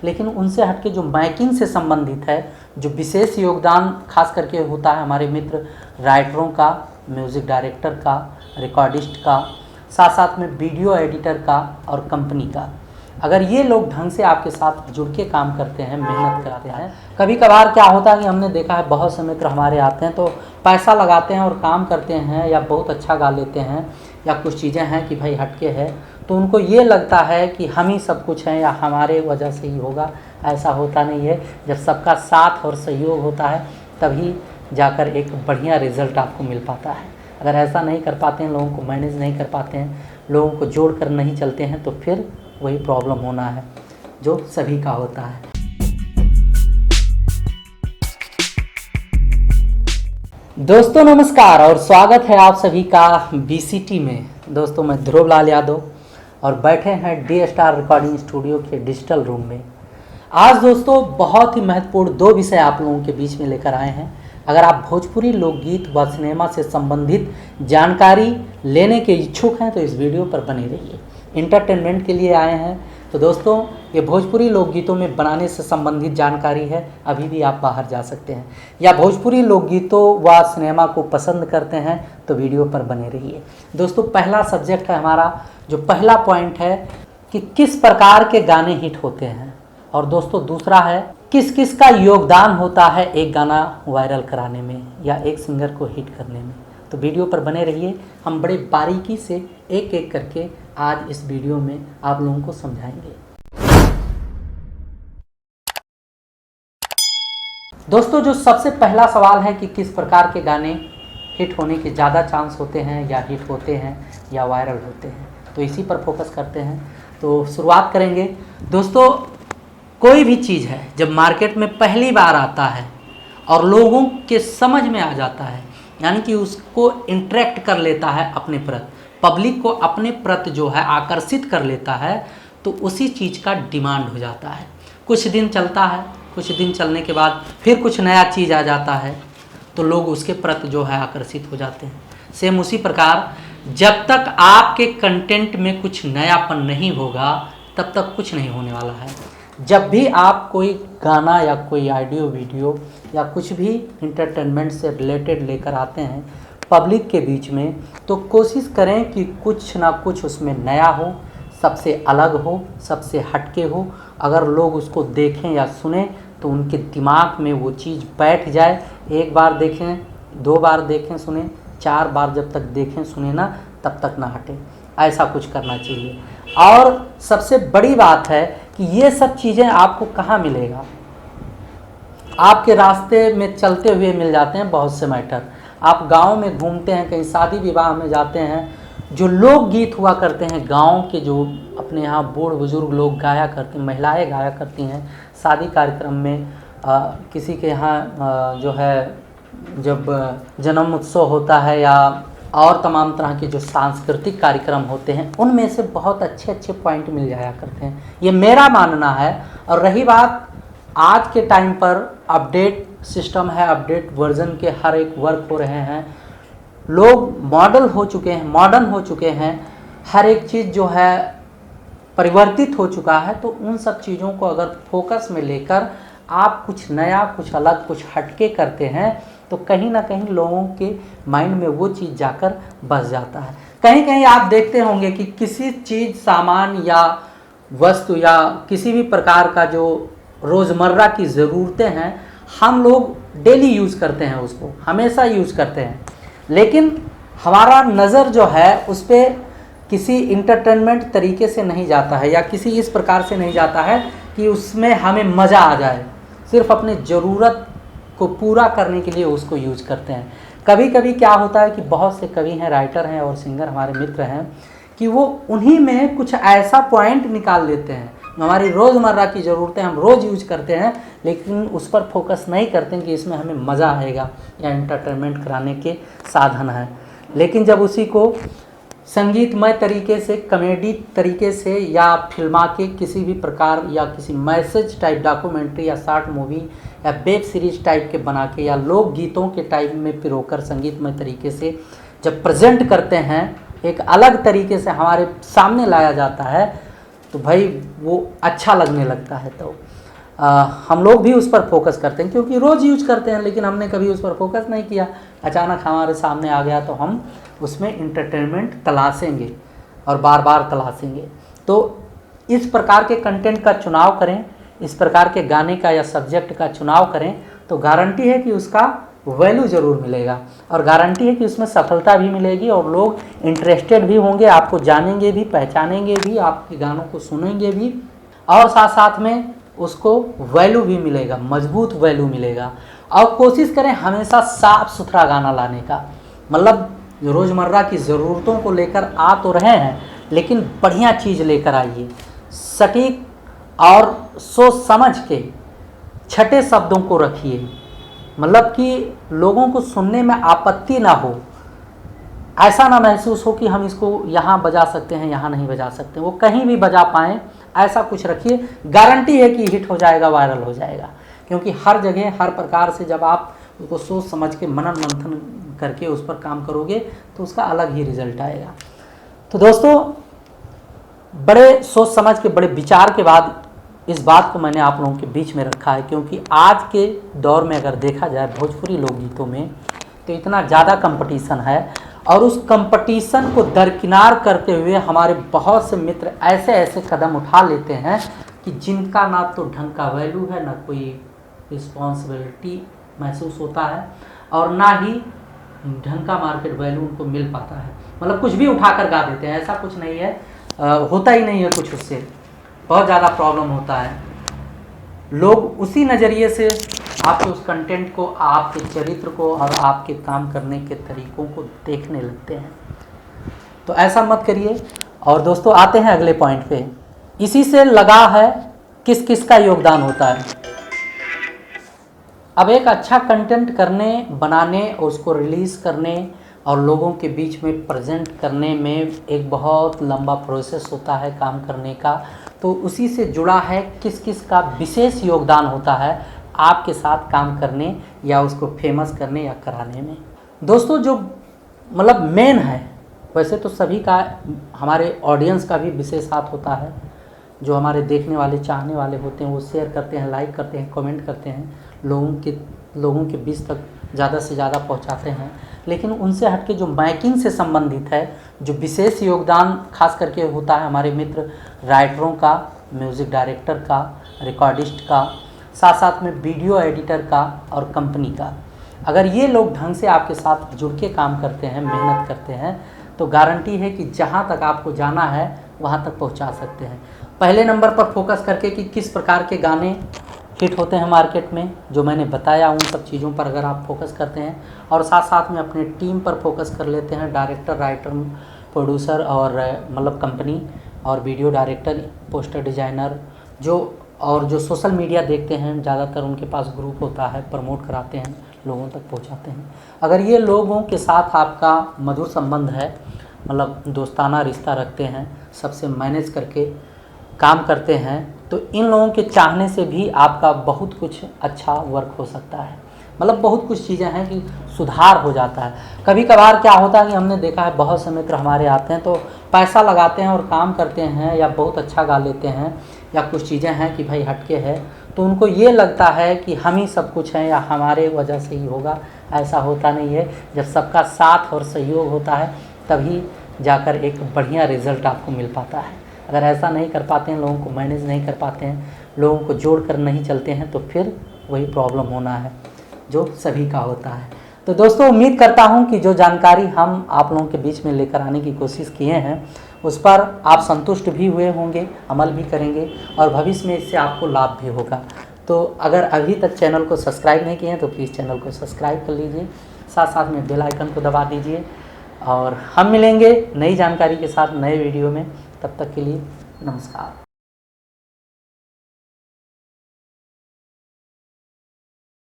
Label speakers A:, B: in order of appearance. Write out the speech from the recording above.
A: लेकिन उनसे हटके जो माइकिंग से संबंधित है, जो विशेष योगदान खास करके होता है हमारे मित्र राइटरों का, म्यूज़िक डायरेक्टर का, रिकॉर्डिस्ट का, साथ साथ में वीडियो एडिटर का और कंपनी का, अगर ये लोग ढंग से आपके साथ जुड़ के काम करते हैं, मेहनत करते हैं। कभी कभार क्या होता है कि हमने देखा है बहुत से मित्र हमारे आते हैं तो पैसा लगाते हैं और काम करते हैं, या बहुत अच्छा गा लेते हैं, या कुछ चीज़ें हैं कि भाई हटके है, तो उनको ये लगता है कि हम ही सब कुछ हैं या हमारे वजह से ही होगा। ऐसा होता नहीं है। जब सबका साथ और सहयोग होता है तभी जाकर एक बढ़िया रिज़ल्ट आपको मिल पाता है। अगर ऐसा नहीं कर पाते हैं, लोगों को मैनेज नहीं कर पाते हैं, लोगों को जोड़ कर नहीं चलते हैं, तो फिर वही प्रॉब्लम होना है जो सभी का होता है। दोस्तों नमस्कार और स्वागत है आप सभी का BCT में। दोस्तों मैं ध्रुव लाल यादव और बैठे हैं डी स्टार रिकॉर्डिंग स्टूडियो के डिजिटल रूम में। आज दोस्तों बहुत ही महत्वपूर्ण दो विषय आप लोगों के बीच में लेकर आए हैं। अगर आप भोजपुरी लोकगीत व सिनेमा से संबंधित जानकारी लेने के इच्छुक हैं तो इस वीडियो पर बने रहिए। इंटरटेनमेंट के लिए आए हैं तो दोस्तों ये भोजपुरी लोकगीतों में बनाने से संबंधित जानकारी है, अभी भी आप बाहर जा सकते हैं। या भोजपुरी लोकगीतों व सिनेमा को पसंद करते हैं तो वीडियो पर बने रहिए। दोस्तों पहला सब्जेक्ट है हमारा, जो पहला पॉइंट है कि किस प्रकार के गाने हिट होते हैं, और दोस्तों दूसरा है किस किस का योगदान होता है एक गाना वायरल कराने में या एक सिंगर को हिट करने में। तो वीडियो पर बने रहिए, हम बड़े बारीकी से एक एक करके आज इस वीडियो में आप लोगों को समझाएंगे। दोस्तों जो सबसे पहला सवाल है कि किस प्रकार के गाने हिट होने के ज़्यादा चांस होते हैं, या हिट होते हैं या वायरल होते हैं, तो इसी पर फोकस करते हैं। तो शुरुआत करेंगे। दोस्तों कोई भी चीज़ है जब मार्केट में पहली बार आता है और लोगों के समझ में आ जाता है, यानी कि उसको इंटरेक्ट कर लेता है अपने प्रति, पब्लिक को अपने प्रति जो है आकर्षित कर लेता है, तो उसी चीज़ का डिमांड हो जाता है। कुछ दिन चलता है, कुछ दिन चलने के बाद फिर कुछ नया चीज़ आ जाता है तो लोग उसके प्रति जो है आकर्षित हो जाते हैं। सेम उसी प्रकार जब तक आपके कंटेंट में कुछ नयापन नहीं होगा तब तक कुछ नहीं होने वाला है। जब भी आप कोई गाना या कोई ऑडियो वीडियो या कुछ भी इंटरटेनमेंट से रिलेटेड लेकर आते हैं पब्लिक के बीच में, तो कोशिश करें कि कुछ ना कुछ उसमें नया हो, सबसे अलग हो, सबसे हटके हो। अगर लोग उसको देखें या सुने तो उनके दिमाग में वो चीज़ बैठ जाए। एक बार देखें, दो बार देखें सुने, चार बार जब तक देखें सुने ना तब तक ना हटे। ऐसा कुछ करना चाहिए। और सबसे बड़ी बात है कि ये सब चीज़ें आपको कहाँ मिलेगा, आपके रास्ते में चलते हुए मिल जाते हैं बहुत से मैटर। आप गांव में घूमते हैं, कहीं शादी विवाह में जाते हैं, जो लोकगीत हुआ करते हैं गांव के, जो अपने यहाँ बूढ़ बुजुर्ग लोग गाया करते हैं, महिलाएं गाया करती हैं शादी कार्यक्रम में, किसी के यहाँ जो है जब जन्म उत्सव होता है या और तमाम तरह के जो सांस्कृतिक कार्यक्रम होते हैं, उनमें से बहुत अच्छे अच्छे पॉइंट मिल जाया करते हैं। ये मेरा मानना है। और रही बात आज के टाइम पर अपडेट सिस्टम है, अपडेट वर्जन के हर एक वर्क हो रहे हैं, लोग मॉडर्न हो चुके हैं, हर एक चीज़ जो है परिवर्तित हो चुका है। तो उन सब चीज़ों को अगर फोकस में लेकर आप कुछ नया, कुछ अलग, कुछ हटके करते हैं तो कहीं ना कहीं लोगों के माइंड में वो चीज़ जाकर बस जाता है। कहीं कहीं आप देखते होंगे कि किसी चीज़, सामान या वस्तु या किसी भी प्रकार का जो रोज़मर्रा की ज़रूरतें हैं, हम लोग डेली यूज़ करते हैं, उसको हमेशा यूज़ करते हैं, लेकिन हमारा नज़र जो है उस पर किसी इंटरटेनमेंट तरीके से नहीं जाता है, या किसी इस प्रकार से नहीं जाता है कि उसमें हमें मज़ा आ जाए। सिर्फ अपने ज़रूरत को पूरा करने के लिए उसको यूज करते हैं। कभी कभी क्या होता है कि बहुत से कवि हैं, राइटर हैं और सिंगर हमारे मित्र हैं कि वो उन्हीं में कुछ ऐसा पॉइंट निकाल लेते हैं, हमारी रोज़मर्रा की ज़रूरतें हम रोज़ यूज करते हैं, लेकिन उस पर फोकस नहीं करते हैं कि इसमें हमें मज़ा आएगा या एंटरटेनमेंट कराने के साधन हैं। लेकिन जब उसी को संगीतमय तरीके से, कॉमेडी तरीके से या फिल्मा के किसी भी प्रकार या किसी मैसेज टाइप डॉक्यूमेंट्री या शॉर्ट मूवी या वेब सीरीज टाइप के बना के या लोक गीतों के टाइप में पिरोकर संगीतमय तरीके से जब प्रेजेंट करते हैं, एक अलग तरीके से हमारे सामने लाया जाता है, तो भाई वो अच्छा लगने लगता है। तो हम लोग भी उस पर फोकस करते हैं क्योंकि रोज़ यूज करते हैं, लेकिन हमने कभी उस पर फोकस नहीं किया। अचानक हमारे सामने आ गया तो हम उसमें इंटरटेनमेंट तलाशेंगे और बार बार तलाशेंगे। तो इस प्रकार के कंटेंट का चुनाव करें, इस प्रकार के गाने का या सब्जेक्ट का चुनाव करें तो गारंटी है कि उसका वैल्यू ज़रूर मिलेगा और गारंटी है कि उसमें सफलता भी मिलेगी और लोग इंटरेस्टेड भी होंगे, आपको जानेंगे भी, पहचानेंगे भी, आपके गानों को सुनेंगे भी और साथ साथ में उसको वैल्यू भी मिलेगा, मजबूत वैल्यू मिलेगा। और कोशिश करें हमेशा साफ सुथरा गाना लाने का, मतलब रोज़मर्रा की ज़रूरतों को लेकर आ तो रहे हैं लेकिन बढ़िया चीज़ लेकर आइए, सटीक और सोच समझ के छठे शब्दों को रखिए, मतलब कि लोगों को सुनने में आपत्ति ना हो, ऐसा ना महसूस हो कि हम इसको यहाँ बजा सकते हैं यहाँ नहीं बजा सकते, वो कहीं भी बजा पाएँ ऐसा कुछ रखिए। गारंटी है कि हिट हो जाएगा, वायरल हो जाएगा, क्योंकि हर जगह हर प्रकार से जब आप उसको सोच समझ के मनन मंथन करके उस पर काम करोगे तो उसका अलग ही रिजल्ट आएगा। तो दोस्तों बड़े सोच समझ के, बड़े विचार के बाद इस बात को मैंने आप लोगों के बीच में रखा है, क्योंकि आज के दौर में अगर देखा जाए भोजपुरी लोकगीतों में तो इतना ज़्यादा कंपटीशन है और उस कंपटीशन को दरकिनार करते हुए हमारे बहुत से मित्र ऐसे ऐसे कदम उठा लेते हैं कि जिनका ना तो ढंग का वैल्यू है, ना कोई रिस्पॉन्सिबिलिटी महसूस होता है और ना ही ढंग का मार्केट वैल्यू उनको मिल पाता है। मतलब कुछ भी उठा कर गा देते हैं, ऐसा कुछ नहीं है, होता ही नहीं है कुछ, उससे बहुत ज़्यादा प्रॉब्लम होता है। लोग उसी नज़रिए से आपके उस कंटेंट को, आपके चरित्र को और आपके काम करने के तरीक़ों को देखने लगते हैं। तो ऐसा मत करिए। और दोस्तों आते हैं अगले पॉइंट पे, इसी से लगा है किस किस का योगदान होता है। अब एक अच्छा कंटेंट करने, बनाने और उसको रिलीज़ करने और लोगों के बीच में प्रेजेंट करने में एक बहुत लंबा प्रोसेस होता है काम करने का। तो उसी से जुड़ा है किस किस का विशेष योगदान होता है आपके साथ काम करने या उसको फेमस करने या कराने में। दोस्तों जो मतलब मेन है, वैसे तो सभी का, हमारे ऑडियंस का भी विशेष हाथ होता है। जो हमारे देखने वाले, चाहने वाले होते हैं वो शेयर करते हैं, लाइक करते हैं, कमेंट करते हैं, लोगों के बीच तक ज़्यादा से ज़्यादा पहुंचाते हैं। लेकिन उनसे हटके जो माइकिंग से संबंधित है, जो विशेष योगदान खास करके होता है हमारे मित्र राइटरों का, म्यूज़िक डायरेक्टर का, रिकॉर्डिस्ट का, साथ साथ में वीडियो एडिटर का और कंपनी का। अगर ये लोग ढंग से आपके साथ जुड़ के काम करते हैं, मेहनत करते हैं, तो गारंटी है कि जहाँ तक आपको जाना है वहाँ तक पहुँचा सकते हैं। पहले नंबर पर फोकस करके कि किस प्रकार के गाने हिट होते हैं मार्केट में, जो मैंने बताया उन सब चीज़ों पर अगर आप फोकस करते हैं और साथ साथ में अपने टीम पर फोकस कर लेते हैं, डायरेक्टर, राइटर, प्रोड्यूसर और मतलब कंपनी और वीडियो डायरेक्टर, पोस्टर डिज़ाइनर, जो सोशल मीडिया देखते हैं, ज़्यादातर उनके पास ग्रुप होता है, प्रमोट कराते हैं, लोगों तक पहुंचाते हैं। अगर ये लोगों के साथ आपका मधुर संबंध है, मतलब दोस्ताना रिश्ता रखते हैं, सबसे मैनेज करके काम करते हैं, तो इन लोगों के चाहने से भी आपका बहुत कुछ अच्छा वर्क हो सकता है। मतलब बहुत कुछ चीज़ें हैं कि सुधार हो जाता है। कभी कभार क्या होता है कि हमने देखा है बहुत से मित्र हमारे आते हैं तो पैसा लगाते हैं और काम करते हैं या बहुत अच्छा गा लेते हैं या कुछ चीज़ें हैं कि भाई हटके है, तो उनको ये लगता है कि हम ही सब कुछ हैं या हमारे वजह से ही होगा। ऐसा होता नहीं है। जब सबका साथ और सहयोग होता है तभी जाकर एक बढ़िया रिज़ल्ट आपको मिल पाता है। अगर ऐसा नहीं कर पाते हैं, लोगों को मैनेज नहीं कर पाते हैं, लोगों को जोड़ कर नहीं चलते हैं, तो फिर वही प्रॉब्लम होना है जो सभी का होता है। तो दोस्तों उम्मीद करता हूं कि जो जानकारी हम आप लोगों के बीच में लेकर आने की कोशिश किए हैं उस पर आप संतुष्ट भी हुए होंगे, अमल भी करेंगे और भविष्य में इससे आपको लाभ भी होगा। तो अगर अभी तक चैनल को सब्सक्राइब नहीं किए हैं तो प्लीज़ चैनल को सब्सक्राइब कर लीजिए, साथ साथ में बेल आइकन को दबा दीजिए और हम मिलेंगे नई जानकारी के साथ नए वीडियो में। तब तक के लिए नमस्कार।